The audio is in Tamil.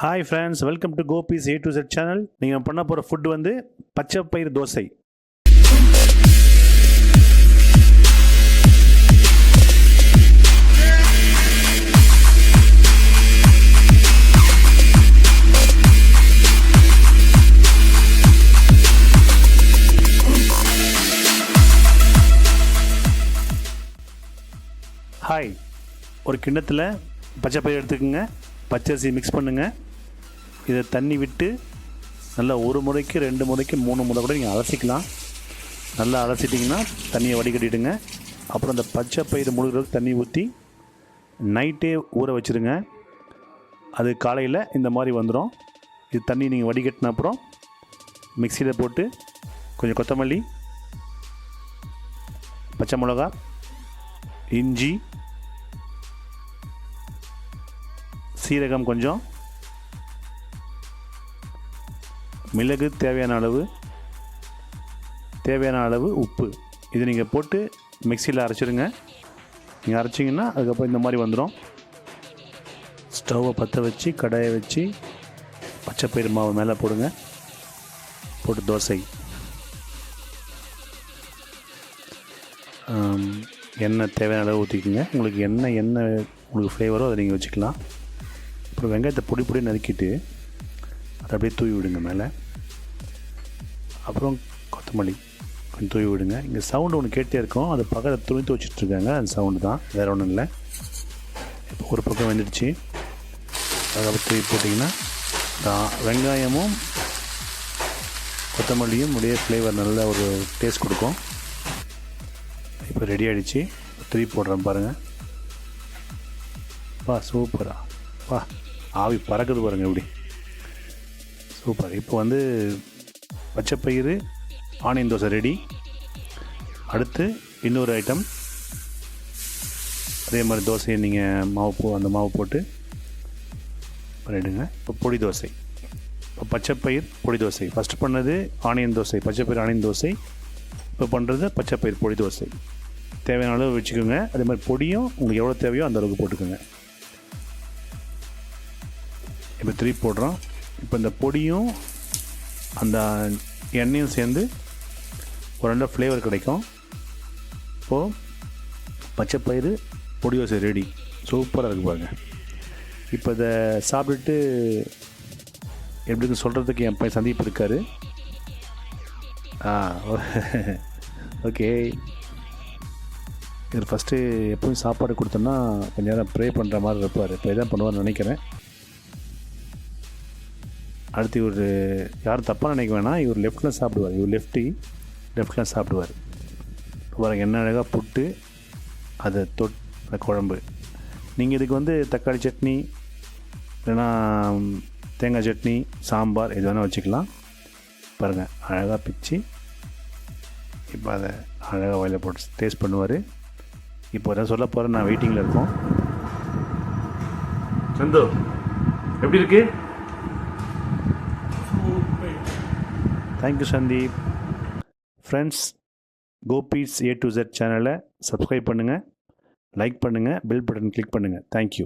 Hi friends, welcome to Gopi's A to Z channel. நீங்கள் பண்ண போகிற ஃபுட் வந்து பச்சை பயிர் தோசை. ஹாய், ஒரு கிண்ணத்தில் பச்சை பயிர் எடுத்துக்கோங்க. பச்சரிசி மிக்ஸ் பண்ணுங்கள். இதை தண்ணி விட்டு நல்லா ஒரு முறைக்கு 2 முறைக்கு 3 முறை கூட நீங்கள் அலசிக்கலாம். நல்லா அலசிட்டிங்கன்னா தண்ணியை வடிகட்டிடுங்க. அப்புறம் அந்த பச்சை பயிர் முழுகிறதுக்கு தண்ணி ஊற்றி நைட்டே ஊற வச்சுருங்க. அது காலையில் இந்த மாதிரி வந்துடும். இது தண்ணி நீங்கள் வடிகட்டின அப்புறம் மிக்சியில் போட்டு கொஞ்சம் கொத்தமல்லி, பச்சை மிளகா, இஞ்சி, சீரகம், கொஞ்சம் மிளகு, தேவையான அளவு உப்பு, இது நீங்கள் போட்டு மிக்சியில் அரைச்சிடுங்க. நீங்கள் அரைச்சிங்கன்னா அதுக்கப்புறம் இந்த மாதிரி வந்துடும். ஸ்டவ்வை பற்ற வச்சு கடாயை வச்சு பச்சை பயிறு மாவு மேலே போடுங்க. போட்டு தோசை, எண்ணெய் தேவையான அளவு ஊற்றிக்குங்க. உங்களுக்கு எண்ணெய் உங்களுக்கு ஃப்ளேவரோ அதை நீங்கள் வச்சுக்கலாம். அப்புறம் வெங்காயத்தை பொடி நறுக்கிட்டு அதை அப்படியே தூவி விடுங்க மேலே. அப்புறம் கொத்தமல்லி கொஞ்சம் தூவி விடுங்க. இங்கே சவுண்டு ஒன்று கேட்டே இருக்கும். அது பக்கத்தில் துணி துவச்சிட்ருக்காங்க. அந்த சவுண்டு தான், வேறு ஒன்றும் இல்லை. இப்போ ஒரு பக்கம் வந்துடுச்சு. அதை தூவி போட்டிங்கன்னா வெங்காயமும் கொத்தமல்லியும் உடைய ஃப்ளேவர் நல்ல ஒரு டேஸ்ட் கொடுக்கும். இப்போ ரெடி ஆகிடுச்சு. திருப்பி போடுறேன் பாருங்கள். சூப்பரா ஆவி பறக்குது பாருங்கள் இப்படி. சூப்பர். இப்போ வந்து பச்சை பயிறு ஆனியன் தோசை ரெடி. அடுத்து இன்னொரு ஐட்டம், அதே மாதிரி தோசையை நீங்கள் அந்த மாவு போட்டு பண்ணிவிடுங்க. இப்போ பொடி தோசை. இப்போ பச்சை பயிர் பொடி தோசை. ஃபஸ்ட்டு பண்ணது ஆனியன் தோசை, பச்சை பயிர் ஆனியன் தோசை. இப்போ பண்ணுறது பச்சை பயிர் பொடி தோசை. தேவையான அளவு வச்சுக்கோங்க. அதே மாதிரி பொடியும் உங்களுக்கு எவ்வளோ தேவையோ அந்த அளவுக்கு போட்டுக்கோங்க. இப்போ திருப்பி போடுறோம். இப்போ இந்த பொடியும் அந்த எண்ணெயும் சேர்ந்து ஒரு நல்ல ஃப்ளேவர் கிடைக்கும். இப்போது பச்சை பயிறு பொடி தோசை ரெடி. சூப்பராக இருக்குது பாருங்கள். இப்போ இதை சாப்பிட்டுட்டு எப்படின்னு சொல்கிறதுக்கு என் பையன் சந்தீப் இருக்கார். ஓகே. இவர் ஃபஸ்ட்டு எப்போயும் சாப்பாடு கொடுத்தோன்னா கொஞ்சம் நேரம் ப்ரே பண்ணுற மாதிரி இருப்பார். இப்போ இதான் பண்ணுவார்னு நினைக்கிறேன். அடுத்து இவர் யாரும் தப்பாக நினைக்க வேணாம். இவர் லெஃப்டில் சாப்பிடுவார். இவர் லெஃப்டில் சாப்பிடுவார். பாருங்கள் என்ன அழகாக புட்டு, அதை அந்த குழம்பு. நீங்கள் இதுக்கு வந்து தக்காளி சட்னி இல்லைன்னா தேங்காய் சட்னி, சாம்பார் எது வேணால் வச்சுக்கலாம். பாருங்கள் அழகாக பிச்சு இப்போ அதை அழகாக வாயில் போட்டு டேஸ்ட் பண்ணுவார். இப்போ எதாவது சொல்ல போகிறேன். நான் வெயிட்டிங்கில் இருக்கோம். சந்து எப்படி இருக்கு? Thank you Sandeep. Friends, Gopi's A to Z சேனலை சப்ஸ்கிரைப் பண்ணுங்கள், லைக் பண்ணுங்கள், பெல் பட்டன் கிளிக் பண்ணுங்கள். தேங்க்யூ.